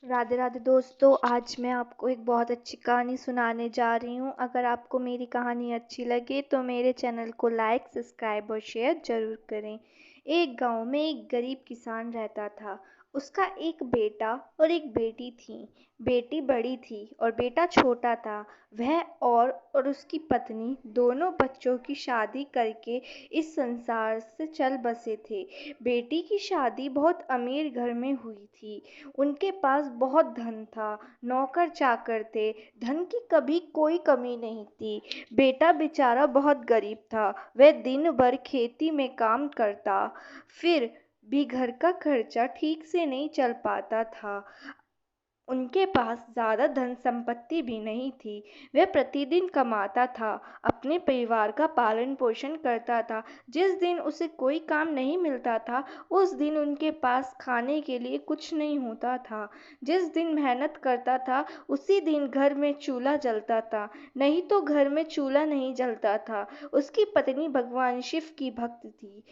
राधे राधे दोस्तों, आज मैं आपको एक बहुत अच्छी कहानी सुनाने जा रही हूँ। अगर आपको मेरी कहानी अच्छी लगे तो मेरे चैनल को लाइक, सब्सक्राइब और शेयर ज़रूर करें। एक गांव में एक गरीब किसान रहता था। उसका एक बेटा और एक बेटी थी। बेटी बड़ी थी और बेटा छोटा था। वह और उसकी पत्नी दोनों बच्चों की शादी करके इस संसार से चल बसे थे। बेटी की शादी बहुत अमीर घर में हुई थी। उनके पास बहुत धन था, नौकर चाकर थे, धन की कभी कोई कमी नहीं थी। बेटा बेचारा बहुत गरीब था। वह दिन भर खेती में काम करता, फिर भी घर का खर्चा ठीक से नहीं चल पाता था। उनके पास ज़्यादा धन संपत्ति भी नहीं थी। वह प्रतिदिन कमाता था, अपने परिवार का पालन पोषण करता था। जिस दिन उसे कोई काम नहीं मिलता था, उस दिन उनके पास खाने के लिए कुछ नहीं होता था। जिस दिन मेहनत करता था, उसी दिन घर में चूल्हा जलता था, नहीं तो घर में चूल्हा नहीं जलता था। उसकी पत्नी भगवान शिव की भक्त थी।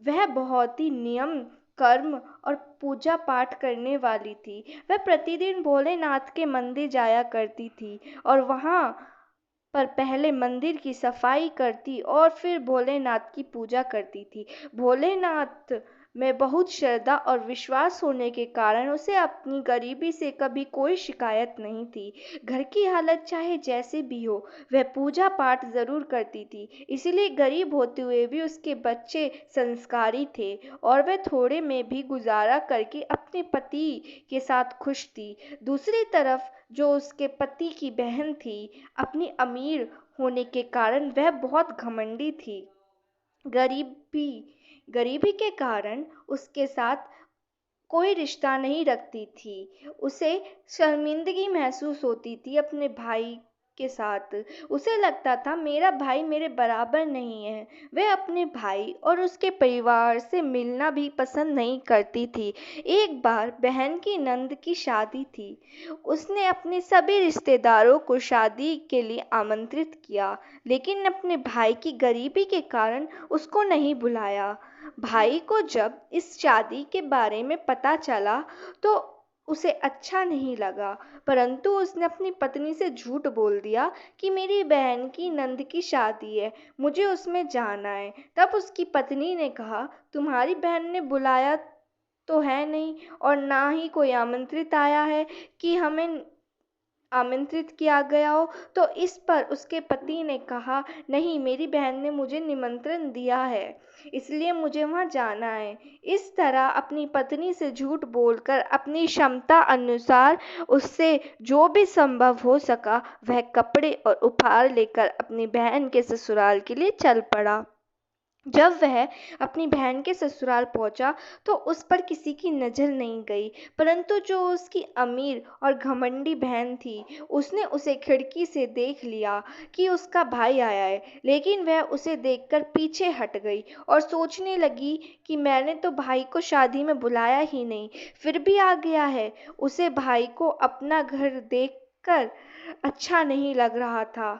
वह बहुत ही नियम, कर्म और पूजा पाठ करने वाली थी। वह प्रतिदिन भोलेनाथ के मंदिर जाया करती थी और वहाँ पर पहले मंदिर की सफाई करती और फिर भोलेनाथ की पूजा करती थी। भोलेनाथ में बहुत श्रद्धा और विश्वास होने के कारण उसे अपनी गरीबी से कभी कोई शिकायत नहीं थी। घर की हालत चाहे जैसे भी हो, वह पूजा पाठ जरूर करती थी। इसलिए गरीब होते हुए भी उसके बच्चे संस्कारी थे और वह थोड़े में भी गुजारा करके अपने पति के साथ खुश थी। दूसरी तरफ जो उसके पति की बहन थी, अपनी अमीर होने के कारण वह बहुत घमंडी थी। गरीबी गरीबी के कारण उसके साथ कोई रिश्ता नहीं रखती थी। उसे शर्मिंदगी महसूस होती थी अपने भाई के साथ। उसे लगता था मेरा भाई मेरे बराबर नहीं है। वह अपने भाई और उसके परिवार से मिलना भी पसंद नहीं करती थी। एक बार बहन की नंद की शादी थी। उसने अपने सभी रिश्तेदारों को शादी के लिए आमंत्रित किया, लेकिन अपने भाई की गरीबी के कारण उसको नहीं बुलाया। भाई को जब इस शादी के बारे में पता चला तो उसे अच्छा नहीं लगा, परंतु उसने अपनी पत्नी से झूठ बोल दिया कि मेरी बहन की नंद की शादी है, मुझे उसमें जाना है। तब उसकी पत्नी ने कहा, तुम्हारी बहन ने बुलाया तो है नहीं और ना ही कोई आमंत्रित आया है कि हमें आमंत्रित किया गया हो। तो इस पर उसके पति ने कहा, नहीं, मेरी बहन ने मुझे निमंत्रण दिया है, इसलिए मुझे वहां जाना है। इस तरह अपनी पत्नी से झूठ बोलकर अपनी क्षमता अनुसार उससे जो भी संभव हो सका वह कपड़े और उपहार लेकर अपनी बहन के ससुराल के लिए चल पड़ा। जब वह अपनी बहन के ससुराल पहुंचा तो उस पर किसी की नज़र नहीं गई, परंतु जो उसकी अमीर और घमंडी बहन थी, उसने उसे खिड़की से देख लिया कि उसका भाई आया है, लेकिन वह उसे देखकर पीछे हट गई और सोचने लगी कि मैंने तो भाई को शादी में बुलाया ही नहीं, फिर भी आ गया है। उसे भाई को अपना घर देखकर अच्छा नहीं लग रहा था।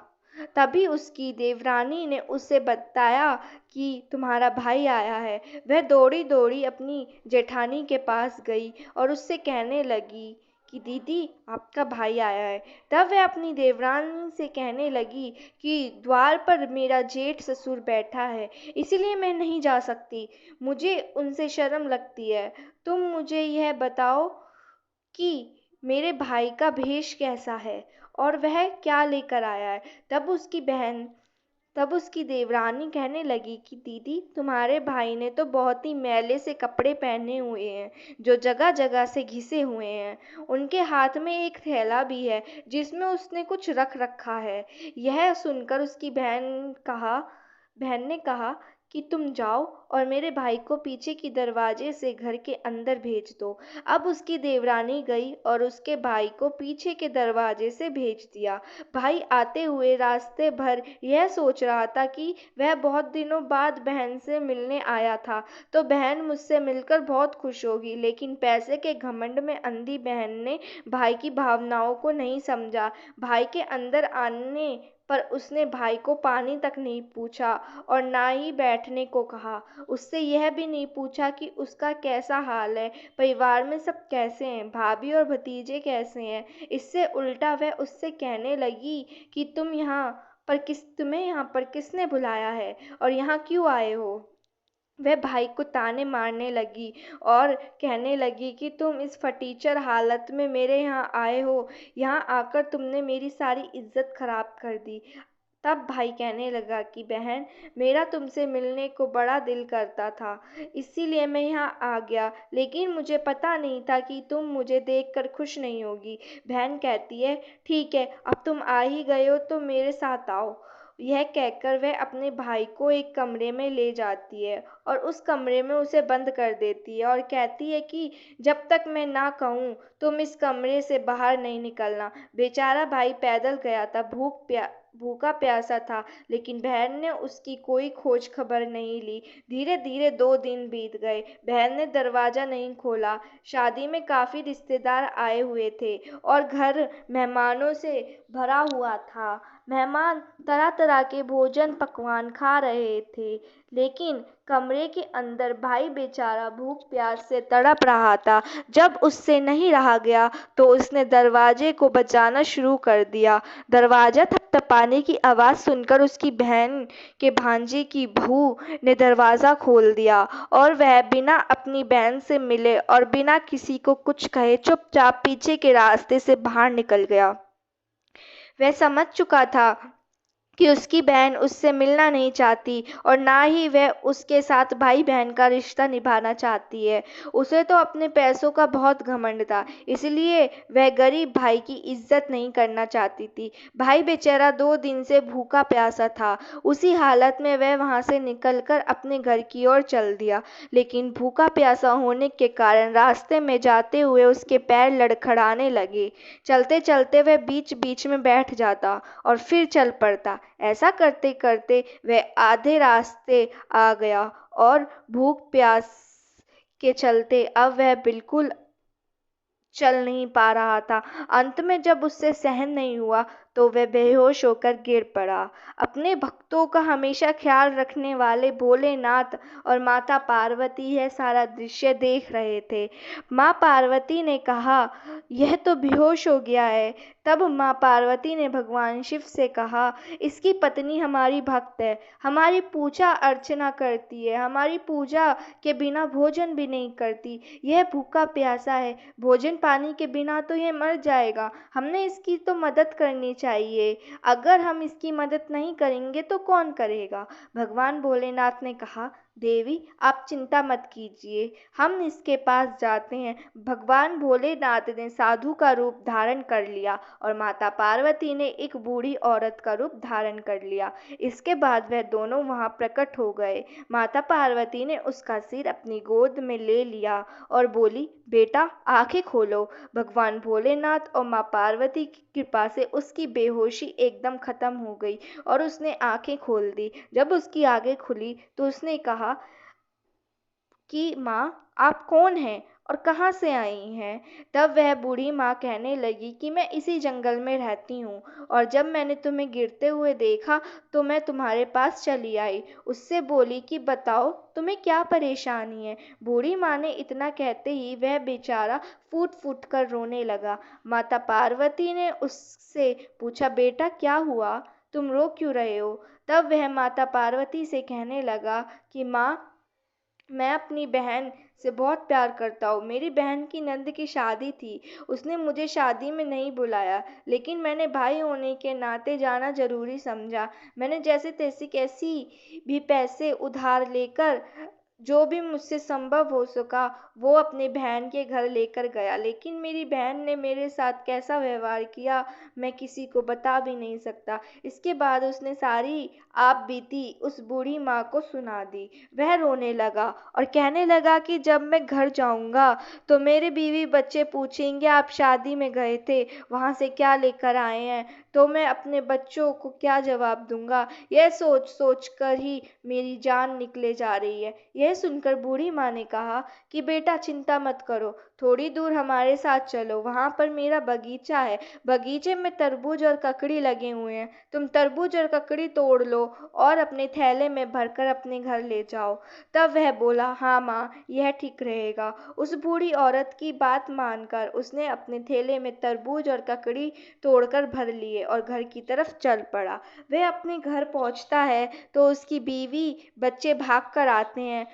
तभी उसकी देवरानी ने उसे बताया कि तुम्हारा भाई आया है। वह दौड़ी दौड़ी अपनी जेठानी के पास गई और उससे कहने लगी कि दीदी, आपका भाई आया है। तब वह अपनी देवरानी से कहने लगी कि द्वार पर मेरा जेठ ससुर बैठा है, इसलिए मैं नहीं जा सकती, मुझे उनसे शर्म लगती है। तुम मुझे यह बताओ कि मेरे भाई का भेष कैसा है और वह क्या लेकर आया है। तब उसकी देवरानी कहने लगी कि दीदी, तुम्हारे भाई ने तो बहुत ही मैले से कपड़े पहने हुए हैं, जो जगह जगह से घिसे हुए हैं। उनके हाथ में एक थैला भी है जिसमें उसने कुछ रख रखा है। यह सुनकर उसकी बहन ने कहा कि तुम जाओ और मेरे भाई को पीछे की दरवाजे से घर के अंदर भेज दो। अब उसकी देवरानी गई और उसके भाई को पीछे के दरवाजे से भेज दिया। भाई आते हुए रास्ते भर यह सोच रहा था कि वह बहुत दिनों बाद बहन से मिलने आया था, तो बहन मुझसे मिलकर बहुत खुश होगी, लेकिन पैसे के घमंड में अंधी बहन ने भाई की भावनाओं को नहीं समझा। भाई के अंदर आने पर उसने भाई को पानी तक नहीं पूछा और ना ही बैठने को कहा। उससे यह भी नहीं पूछा कि उसका कैसा हाल है, परिवार में सब कैसे हैं, भाभी और भतीजे कैसे हैं। इससे उल्टा वह उससे कहने लगी कि तुम्हें यहाँ पर किसने बुलाया है और यहाँ क्यों आए हो। वह भाई को ताने मारने लगी और कहने लगी कि तुम इस फटीचर हालत में मेरे यहाँ आए हो, यहाँ आकर तुमने मेरी सारी इज्जत खराब कर दी। तब भाई कहने लगा कि बहन, मेरा तुमसे मिलने को बड़ा दिल करता था, इसीलिए मैं यहाँ आ गया, लेकिन मुझे पता नहीं था कि तुम मुझे देखकर खुश नहीं होगी। बहन कहती है, ठीक है, अब तुम आ ही गए हो तो मेरे साथ आओ। यह कहकर वह अपने भाई को एक कमरे में ले जाती है और उस कमरे में उसे बंद कर देती है और कहती है कि जब तक मैं ना कहूँ तुम इस कमरे से बाहर नहीं निकलना। बेचारा भाई पैदल गया था, भूखा प्यासा था, लेकिन बहन ने उसकी कोई खोज खबर नहीं ली। धीरे धीरे 2 दिन बीत गए। बहन ने दरवाजा नहीं खोला। शादी में काफी रिश्तेदार आए हुए थे और घर मेहमानों से भरा हुआ था। मेहमान तरह तरह के भोजन पकवान खा रहे थे, लेकिन कमरे के अंदर भाई बेचारा भूख प्यास से तड़प रहा था। जब उससे नहीं रहा गया तो उसने दरवाजे को बजाना शुरू कर दिया। दरवाजा थपथपाने की आवाज़ सुनकर उसकी बहन के भांजे की बहू ने दरवाज़ा खोल दिया और वह बिना अपनी बहन से मिले और बिना किसी को कुछ कहे चुपचाप पीछे के रास्ते से बाहर निकल गया। वह समझ चुका था कि उसकी बहन उससे मिलना नहीं चाहती और ना ही वह उसके साथ भाई बहन का रिश्ता निभाना चाहती है। उसे तो अपने पैसों का बहुत घमंड था, इसलिए वह गरीब भाई की इज्जत नहीं करना चाहती थी। भाई बेचारा 2 दिन से भूखा प्यासा था। उसी हालत में वह वहां से निकलकर अपने घर की ओर चल दिया, लेकिन भूखा प्यासा होने के कारण रास्ते में जाते हुए उसके पैर लड़खड़ाने लगे। चलते चलते वह बीच बीच में बैठ जाता और फिर चल पड़ता। ऐसा करते करते वह आधे रास्ते आ गया और भूख प्यास के चलते अब वह बिल्कुल चल नहीं पा रहा था। अंत में जब उससे सहन नहीं हुआ तो वह बेहोश होकर गिर पड़ा। अपने भक्तों का हमेशा ख्याल रखने वाले भोलेनाथ और माता पार्वती यह सारा दृश्य देख रहे थे। माँ पार्वती ने कहा, यह तो बेहोश हो गया है। तब माँ पार्वती ने भगवान शिव से कहा, इसकी पत्नी हमारी भक्त है, हमारी पूजा अर्चना करती है, हमारी पूजा के बिना भोजन भी नहीं करती। यह भूखा प्यासा है, भोजन पानी के बिना तो यह मर जाएगा। हमने इसकी तो मदद करनी चाहिए। अगर हम इसकी मदद नहीं करेंगे तो कौन करेगा। भगवान भोलेनाथ ने कहा, देवी आप चिंता मत कीजिए, हम इसके पास जाते हैं। भगवान भोलेनाथ ने साधु का रूप धारण कर लिया और माता पार्वती ने एक बूढ़ी औरत का रूप धारण कर लिया। इसके बाद वह दोनों वहां प्रकट हो गए। माता पार्वती ने उसका सिर अपनी गोद में ले लिया और बोली, बेटा आंखें खोलो। भगवान भोलेनाथ और माँ पार्वती की कृपा से उसकी बेहोशी एकदम खत्म हो गई और उसने आंखें खोल दी। जब उसकी आंखें खुली तो उसने कहा कि माँ आप कौन हैं और कहाँ से आई हैं। तब वह बूढ़ी माँ कहने लगी कि मैं इसी जंगल में रहती हूँ और जब मैंने तुम्हें गिरते हुए देखा तो मैं तुम्हारे पास चली आई। उससे बोली कि बताओ तुम्हें क्या परेशानी है। बूढ़ी माँ ने इतना कहते ही वह बेचारा फूट फूट कर रोने लगा। माता पार्वती ने उससे पूछा, बेटा क्या हुआ, तुम रो क्यों रहे हो। तब वह माता पार्वती से कहने लगा कि माँ, मैं अपनी बहन से बहुत प्यार करता हूँ। मेरी बहन की नंद की शादी थी, उसने मुझे शादी में नहीं बुलाया, लेकिन मैंने भाई होने के नाते जाना जरूरी समझा। मैंने जैसे तैसे कैसी भी पैसे उधार लेकर जो भी मुझसे संभव हो सका वो अपनी बहन के घर लेकर गया, लेकिन मेरी बहन ने मेरे साथ कैसा व्यवहार किया मैं किसी को बता भी नहीं सकता। इसके बाद उसने सारी आप बीती उस बूढ़ी माँ को सुना दी। वह रोने लगा और कहने लगा कि जब मैं घर जाऊंगा तो मेरे बीवी बच्चे पूछेंगे आप शादी में गए थे, वहां से क्या लेकर आए हैं, तो मैं अपने बच्चों को क्या जवाब दूंगा। यह सोच सोच कर ही मेरी जान निकले जा रही है। यह सुनकर बूढ़ी माँ ने कहा कि बेटा चिंता मत करो, थोड़ी दूर हमारे साथ चलो, वहाँ पर मेरा बगीचा है। बगीचे में तरबूज और ककड़ी लगे हुए हैं। तुम तरबूज और ककड़ी तोड़ लो और अपने थैले में भरकर अपने घर ले जाओ। तब वह बोला, हाँ माँ, यह ठीक रहेगा। उस बूढ़ी औरत की बात मानकर उसने अपने थैले में तरबूज और ककड़ी तोड़कर भर लिए और घर की तरफ चल पड़ा। वह अपने घर पहुंचता है तो उसकी बीवी बच्चे भाग कर आते हैं।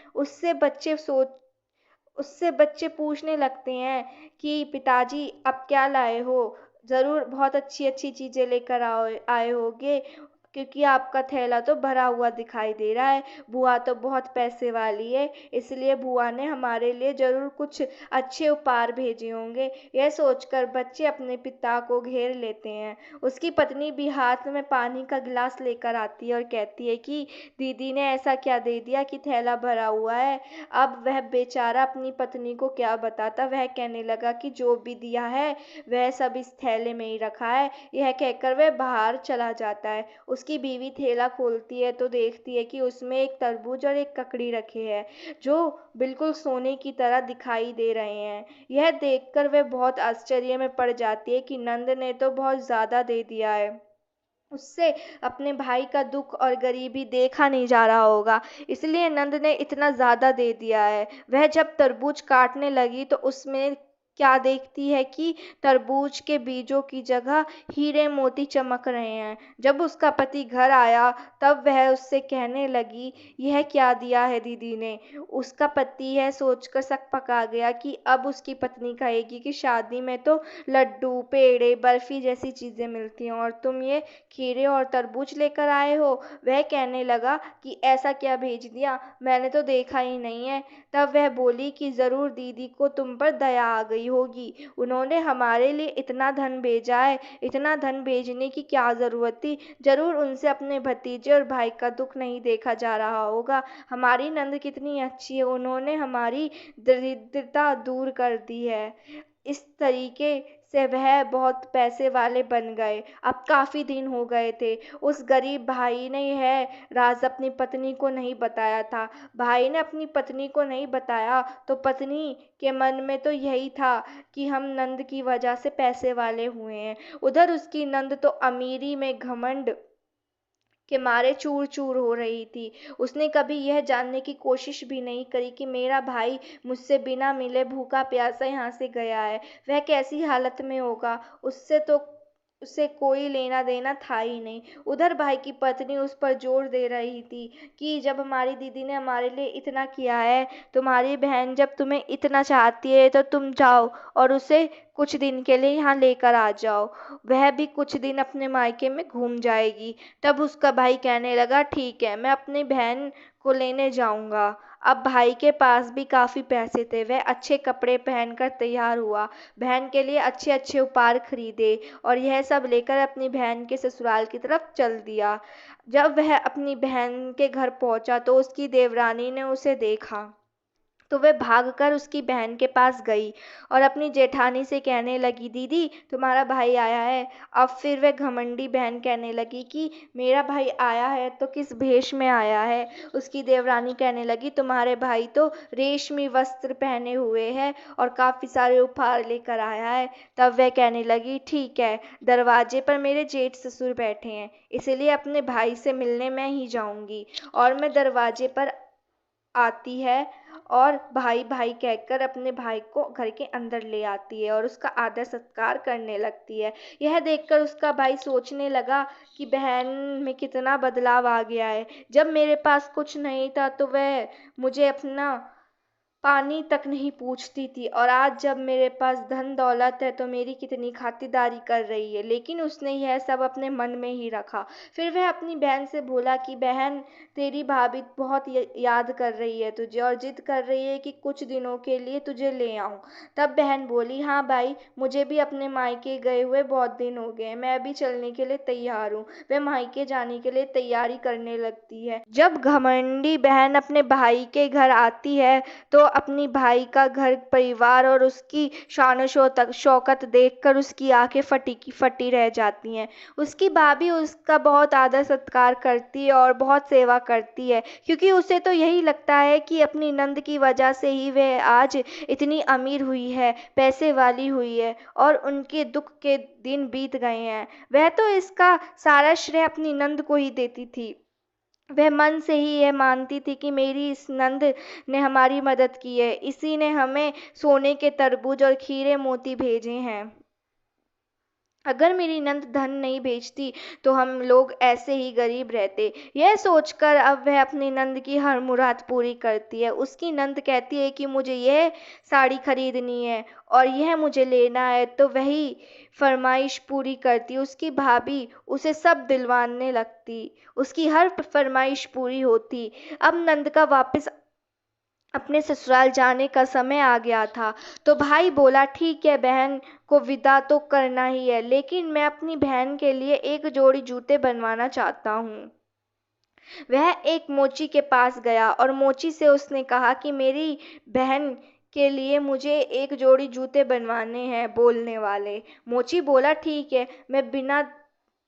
उससे बच्चे पूछने लगते हैं कि पिताजी, अब क्या लाए हो? ज़रूर बहुत अच्छी अच्छी चीज़ें लेकर आए होगे, क्योंकि आपका थैला तो भरा हुआ दिखाई दे रहा है। बुआ तो बहुत पैसे वाली है, इसलिए बुआ ने हमारे लिए ज़रूर कुछ अच्छे उपहार भेजे होंगे। यह सोचकर बच्चे अपने पिता को घेर लेते हैं। उसकी पत्नी भी हाथ में पानी का गिलास लेकर आती है और कहती है कि दीदी ने ऐसा क्या दे दिया कि थैला भरा हुआ है। अब वह बेचारा अपनी पत्नी को क्या बताता। वह कहने लगा कि जो भी दिया है वह सब इस थैले में ही रखा है। यह कहकर वह बाहर चला जाता है। उसकी बीवी थैला खोलती है तो देखती है कि उसमें एक तरबूज और एक ककड़ी रखे हैं, जो बिल्कुल सोने की तरह दिखाई दे रहे हैं। यह देखकर वह बहुत आश्चर्य में पड़ जाती है कि नंद ने तो बहुत ज़्यादा दे दिया है। उससे अपने भाई का दुख और गरीबी देखा नहीं जा रहा होगा, इसलिए नंद ने इतना ज़्यादा दे दिया है। वह जब तरबूज काटने लगी तो उसमें क्या देखती है कि तरबूज के बीजों की जगह हीरे मोती चमक रहे हैं। जब उसका पति घर आया तब वह उससे कहने लगी, यह क्या दिया है दीदी ने? उसका पति यह सोचकर सकपका गया कि अब उसकी पत्नी कहेगी कि शादी में तो लड्डू, पेड़े, बर्फी जैसी चीज़ें मिलती हैं और तुम ये खीरे और तरबूज लेकर आए हो। वह कहने लगा कि ऐसा क्या भेज दिया, मैंने तो देखा ही नहीं है। तब वह बोली कि ज़रूर दीदी को तुम पर दया आ गई होगी, उन्होंने हमारे लिए इतना धन भेजा है। इतना धन भेजने की क्या ज़रूरत थी? ज़रूर उनसे अपने भतीजे और भाई का दुख नहीं देखा जा रहा होगा। हमारी नंद कितनी अच्छी है, उन्होंने हमारी दरिद्रता दूर कर दी है। इस तरीके से वह बहुत पैसे वाले बन गए। अब काफ़ी दिन हो गए थे। उस गरीब भाई ने यह राज अपनी पत्नी को नहीं बताया था। भाई ने अपनी पत्नी को नहीं बताया तो पत्नी के मन में तो यही था कि हम नंद की वजह से पैसे वाले हुए हैं। उधर उसकी नंद तो अमीरी में घमंड के मारे चूर चूर हो रही थी। उसने कभी यह जानने की कोशिश भी नहीं करी कि मेरा भाई मुझसे बिना मिले भूखा प्यासा यहाँ से गया है, वह कैसी हालत में होगा। उससे कोई लेना देना था ही नहीं। उधर भाई की पत्नी उस पर जोर दे रही थी कि जब हमारी दीदी ने हमारे लिए इतना किया है, तुम्हारी बहन जब तुम्हें इतना चाहती है तो तुम जाओ और उसे कुछ दिन के लिए यहाँ लेकर आ जाओ। वह भी कुछ दिन अपने मायके में घूम जाएगी। तब उसका भाई कहने लगा, ठीक है, मैं अपनी बहन को लेने जाऊंगा। अब भाई के पास भी काफ़ी पैसे थे। वह अच्छे कपड़े पहनकर तैयार हुआ, बहन के लिए अच्छे अच्छे उपहार खरीदे और यह सब लेकर अपनी बहन के ससुराल की तरफ चल दिया। जब वह अपनी बहन के घर पहुंचा तो उसकी देवरानी ने उसे देखा तो वह भागकर उसकी बहन के पास गई और अपनी जेठानी से कहने लगी, दीदी, तुम्हारा भाई आया है। अब फिर वह घमंडी बहन कहने लगी कि मेरा भाई आया है तो किस भेष में आया है? उसकी देवरानी कहने लगी, तुम्हारे भाई तो रेशमी वस्त्र पहने हुए है और काफ़ी सारे उपहार लेकर आया है। तब वह कहने लगी, ठीक है, दरवाजे पर मेरे जेठ ससुर बैठे हैं, इसलिए अपने भाई से मिलने मैं ही जाऊंगी। और मैं दरवाजे पर आती है और भाई भाई कहकर अपने भाई को घर के अंदर ले आती है और उसका आदर सत्कार करने लगती है। यह देखकर उसका भाई सोचने लगा कि बहन में कितना बदलाव आ गया है। जब मेरे पास कुछ नहीं था तो वह मुझे अपना पानी तक नहीं पूछती थी, और आज जब मेरे पास धन दौलत है तो मेरी कितनी खातिरदारी कर रही है। लेकिन उसने यह सब अपने मन में ही रखा। फिर वह अपनी बहन से बोला कि बहन, तेरी भाभी बहुत याद कर रही है तुझे और जिद कर रही है कि कुछ दिनों के लिए तुझे ले आऊं। तब बहन बोली, हाँ भाई, मुझे भी अपने मायके गए हुए बहुत दिन हो गए, मैं भी चलने के लिए तैयार हूँ। वह मायके जाने के लिए तैयारी करने लगती है। जब घमंडी बहन अपने भाई के घर आती है तो अपनी भाई का घर परिवार और उसकी शान शौकत देखकर उसकी आंखें फटी की फटी रह जाती हैं। उसकी भाभी उसका बहुत आदर सत्कार करती है और बहुत सेवा करती है, क्योंकि उसे तो यही लगता है कि अपनी नंद की वजह से ही वह आज इतनी अमीर हुई है, पैसे वाली हुई है और उनके दुख के दिन बीत गए हैं। वह तो इसका सारा श्रेय अपनी नंद को ही देती थी। वह मन से ही यह मानती थी कि मेरी इस नंद ने हमारी मदद की है, इसी ने हमें सोने के तरबूज और खीरे मोती भेजे हैं। अगर मेरी नंद धन नहीं बेचती तो हम लोग ऐसे ही गरीब रहते। यह सोचकर अब वह अपनी नंद की हर मुराद पूरी करती है। उसकी नंद कहती है कि मुझे यह साड़ी खरीदनी है और यह मुझे लेना है, तो वही फरमाइश पूरी करती। उसकी भाभी उसे सब दिलवाने लगती, उसकी हर फरमाइश पूरी होती। अब नंद का वापस अपने ससुराल जाने का समय आ गया था, तो भाई बोला, ठीक है, बहन को विदा तो करना ही है, लेकिन मैं अपनी बहन के लिए एक जोड़ी जूते बनवाना चाहता हूँ। वह एक मोची के पास गया और मोची से उसने कहा कि मेरी बहन के लिए मुझे एक जोड़ी जूते बनवाने हैं बोलने वाले। मोची बोला, ठीक है,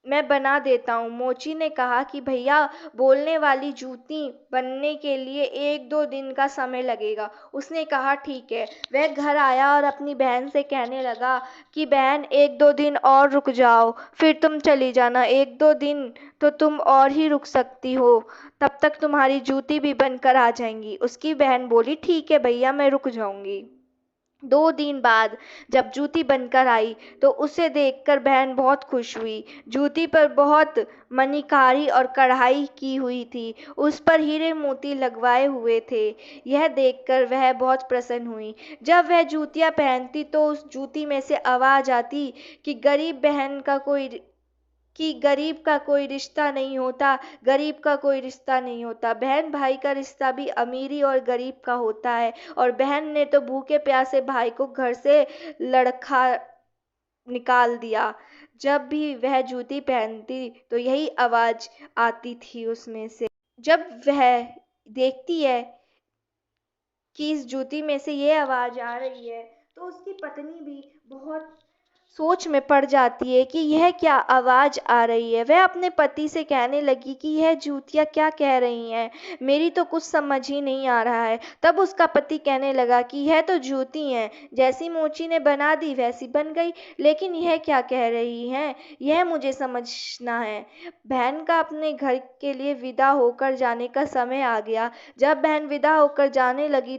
मैं बना देता हूँ। मोची ने कहा कि भैया, बोलने वाली जूती बनने के लिए 1-2 दिन का समय लगेगा। उसने कहा, ठीक है। वह घर आया और अपनी बहन से कहने लगा कि बहन, 1-2 दिन और रुक जाओ, फिर तुम चली जाना। 1-2 दिन तो तुम और ही रुक सकती हो, तब तक तुम्हारी जूती भी बनकर आ जाएंगी। उसकी बहन बोली, ठीक है भैया, मैं रुक जाऊंगी। 2 दिन बाद जब जूती बनकर आई तो उसे देखकर बहन बहुत खुश हुई। जूती पर बहुत मणिकारी और कढ़ाई की हुई थी, उस पर हीरे मोती लगवाए हुए थे। यह देखकर वह बहुत प्रसन्न हुई। जब वह जूतियां पहनती तो उस जूती में से आवाज आती कि गरीब का कोई रिश्ता नहीं होता, गरीब का कोई रिश्ता नहीं होता। बहन भाई का रिश्ता भी अमीरी और गरीब का होता है। और बहन ने तो भूखे प्यासे भाई को घर से लड़खा निकाल दिया। जब भी वह जूती पहनती तो यही आवाज आती थी उसमें से। जब वह देखती है कि इस जूती में से ये आवाज आ रही है, तो उसकी पत्नी भी बहुत सोच में पड़ जाती है कि यह क्या आवाज आ रही है। वह अपने पति से कहने लगी कि यह जूतियां क्या कह रही हैं, मेरी तो कुछ समझ ही नहीं आ रहा है। तब उसका पति कहने लगा कि यह तो जूती हैं, जैसी मोची ने बना दी वैसी बन गई, लेकिन यह क्या कह रही हैं, यह मुझे समझना है। बहन का अपने घर के लिए विदा होकर जाने का समय आ गया। जब बहन विदा होकर जाने लगी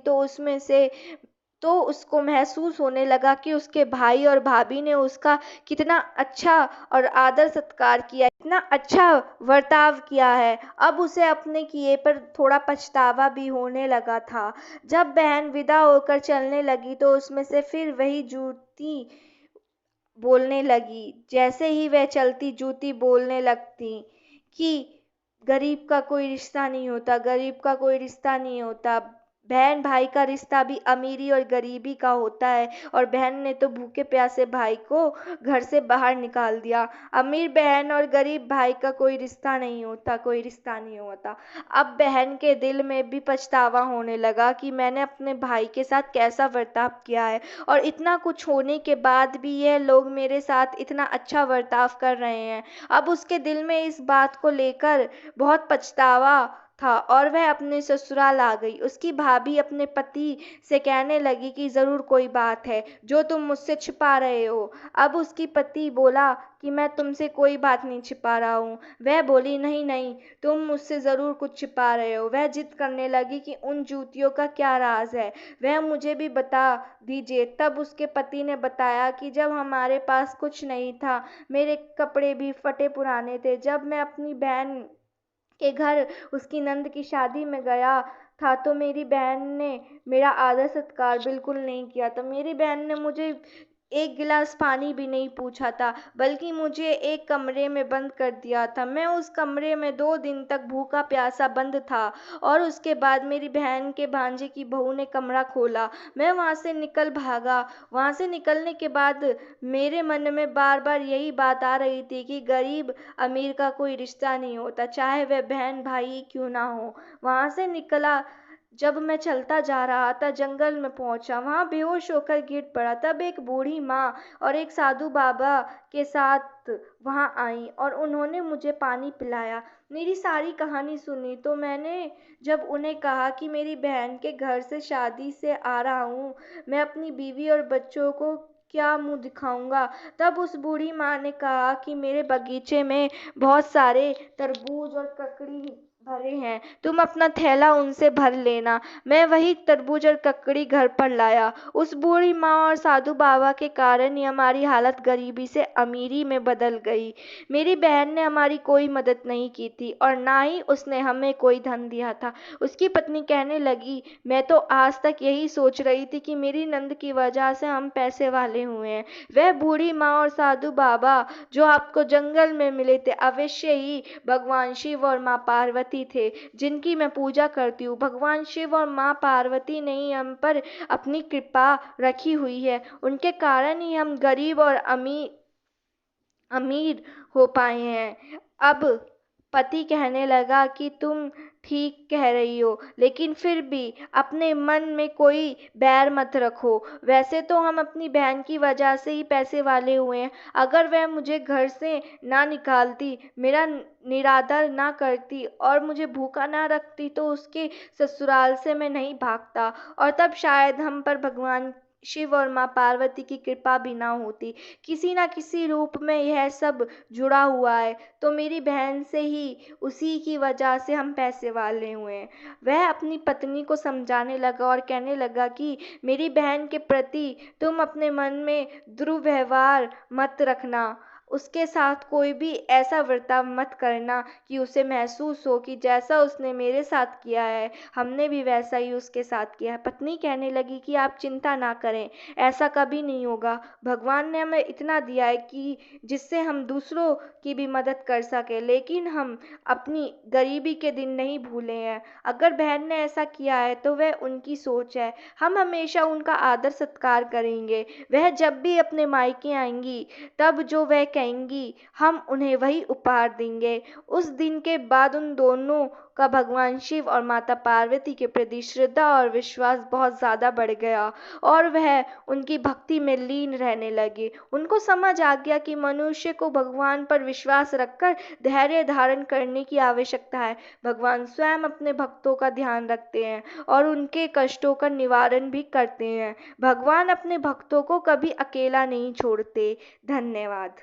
तो उसको महसूस होने लगा कि उसके भाई और भाभी ने उसका कितना अच्छा और आदर सत्कार किया, इतना अच्छा बर्ताव किया है। अब उसे अपने किए पर थोड़ा पछतावा भी होने लगा था। जब बहन विदा होकर चलने लगी तो उसमें से फिर वही जूती बोलने लगी। जैसे ही वह चलती, जूती बोलने लगती कि गरीब का कोई रिश्ता नहीं होता, गरीब का कोई रिश्ता नहीं होता। बहन भाई का रिश्ता भी अमीरी और गरीबी का होता है, और बहन ने तो भूखे प्यासे भाई को घर से बाहर निकाल दिया। अमीर बहन और गरीब भाई का कोई रिश्ता नहीं होता, कोई रिश्ता नहीं होता। अब बहन के दिल में भी पछतावा होने लगा कि मैंने अपने भाई के साथ कैसा बर्ताव किया है, और इतना कुछ होने के बाद भी यह लोग मेरे साथ इतना अच्छा बर्ताव कर रहे हैं। अब उसके दिल में इस बात को लेकर बहुत पछतावा था और वह अपने ससुराल आ गई। उसकी भाभी अपने पति से कहने लगी कि जरूर कोई बात है जो तुम मुझसे छिपा रहे हो। अब उसकी पति बोला कि मैं तुमसे कोई बात नहीं छिपा रहा हूँ। वह बोली, नहीं नहीं, तुम मुझसे जरूर कुछ छिपा रहे हो। वह जिद करने लगी कि उन जूतियों का क्या राज है, वह मुझे भी बता दीजिए। तब उसके पति ने बताया कि जब हमारे पास कुछ नहीं था, मेरे कपड़े भी फटे पुराने थे, जब मैं अपनी बहन के घर उसकी नंद की शादी में गया था तो मेरी बहन ने मेरा आदर सत्कार बिल्कुल नहीं किया था। मेरी बहन ने मुझे एक गिलास पानी भी नहीं पूछा था, बल्कि मुझे एक कमरे में बंद कर दिया था। मैं उस कमरे में 2 दिन तक भूखा प्यासा बंद था, और उसके बाद मेरी बहन के भांजे की बहू ने कमरा खोला। मैं वहां से निकल भागा। वहां से निकलने के बाद मेरे मन में बार बार यही बात आ रही थी कि गरीब अमीर का कोई रिश्ता नहीं होता, चाहे वह बहन भाई क्यों ना हो। वहां से निकला जब मैं चलता जा रहा था, जंगल में पहुंचा, वहां बेहोश होकर गिर पड़ा। तब एक बूढ़ी माँ और एक साधु बाबा के साथ वहां आई और उन्होंने मुझे पानी पिलाया, मेरी सारी कहानी सुनी। तो मैंने जब उन्हें कहा कि मेरी बहन के घर से शादी से आ रहा हूँ, मैं अपनी बीवी और बच्चों को क्या मुंह दिखाऊंगा, तब उस बूढ़ी माँ ने कहा कि मेरे बगीचे में बहुत सारे तरबूज और ककड़ी भरे हैं, तुम अपना थैला उनसे भर लेना। मैं वही तरबूज और ककड़ी घर पर लाया। उस बूढ़ी माँ और साधु बाबा के कारण ही हमारी हालत गरीबी से अमीरी में बदल गई। मेरी बहन ने हमारी कोई मदद नहीं की थी और ना ही उसने हमें कोई धन दिया था। उसकी पत्नी कहने लगी, मैं तो आज तक यही सोच रही थी कि मेरी नंद की वजह से हम पैसे वाले हुए हैं। वह बूढ़ी माँ और साधु बाबा जो आपको जंगल में मिले थे, अवश्य ही भगवान शिव और माँ पार्वती थे, जिनकी मैं पूजा करती हूँ। भगवान शिव और माँ पार्वती ने ही हम पर अपनी कृपा रखी हुई है। उनके कारण ही हम गरीब और अमीर अमीर हो पाए हैं। अब पति कहने लगा कि तुम ठीक कह रही हो, लेकिन फिर भी अपने मन में कोई बैर मत रखो। वैसे तो हम अपनी बहन की वजह से ही पैसे वाले हुए हैं। अगर वह मुझे घर से ना निकालती, मेरा निरादर ना करती और मुझे भूखा ना रखती, तो उसके ससुराल से मैं नहीं भागता और तब शायद हम पर भगवान शिव और माँ पार्वती की कृपा भी ना होती। किसी ना किसी रूप में यह सब जुड़ा हुआ है। तो मेरी बहन से ही, उसी की वजह से हम पैसे वाले हुए हैं। वह अपनी पत्नी को समझाने लगा और कहने लगा कि मेरी बहन के प्रति तुम अपने मन में दुर्व्यवहार मत रखना। उसके साथ कोई भी ऐसा बर्ताव मत करना कि उसे महसूस हो कि जैसा उसने मेरे साथ किया है, हमने भी वैसा ही उसके साथ किया है। पत्नी कहने लगी कि आप चिंता ना करें, ऐसा कभी नहीं होगा। भगवान ने हमें इतना दिया है कि जिससे हम दूसरों की भी मदद कर सकें, लेकिन हम अपनी गरीबी के दिन नहीं भूले हैं। अगर बहन ने ऐसा किया है तो वह उनकी सोच है, हम हमेशा उनका आदर सत्कार करेंगे। वह जब भी अपने मायके आएंगी, तब जो वह कहेंगी हम उन्हें वही उपहार देंगे। उस दिन के बाद उन दोनों का भगवान शिव और माता पार्वती के प्रति श्रद्धा और विश्वास बहुत ज़्यादा बढ़ गया और वह उनकी भक्ति में लीन रहने लगे। उनको समझ आ गया कि मनुष्य को भगवान पर विश्वास रखकर धैर्य धारण करने की आवश्यकता है। भगवान स्वयं अपने भक्तों का ध्यान रखते हैं और उनके कष्टों का निवारण भी करते हैं। भगवान अपने भक्तों को कभी अकेला नहीं छोड़ते। धन्यवाद।